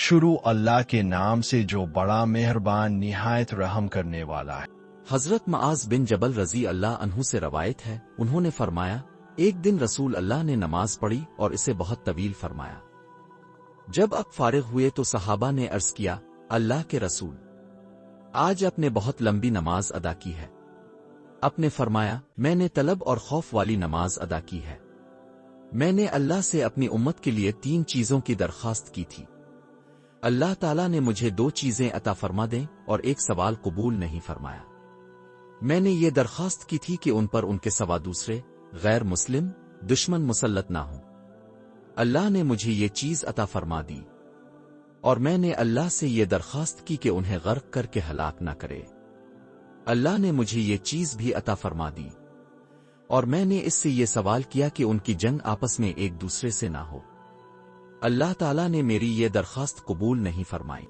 شروع اللہ کے نام سے جو بڑا مہربان نہایت رحم کرنے والا ہے۔ حضرت معاذ بن جبل رضی اللہ عنہ سے روایت ہے، انہوں نے فرمایا، ایک دن رسول اللہ نے نماز پڑھی اور اسے بہت طویل فرمایا۔ جب اب فارغ ہوئے تو صحابہ نے عرض کیا، اللہ کے رسول، آج آپ نے بہت لمبی نماز ادا کی ہے۔ آپ نے فرمایا، میں نے طلب اور خوف والی نماز ادا کی ہے۔ میں نے اللہ سے اپنی امت کے لیے 3 چیزوں کی درخواست کی تھی۔ اللہ تعالیٰ نے مجھے 2 چیزیں عطا فرما دیں اور ایک سوال قبول نہیں فرمایا۔ میں نے یہ درخواست کی تھی کہ ان پر ان کے سوا دوسرے غیر مسلم دشمن مسلط نہ ہوں۔ اللہ نے مجھے یہ چیز عطا فرما دی، اور میں نے اللہ سے یہ درخواست کی کہ انہیں غرق کر کے ہلاک نہ کرے۔ اللہ نے مجھے یہ چیز بھی عطا فرما دی، اور میں نے اس سے یہ سوال کیا کہ ان کی جنگ آپس میں ایک دوسرے سے نہ ہو۔ اللہ تعالیٰ نے میری یہ درخواست قبول نہیں فرمائی۔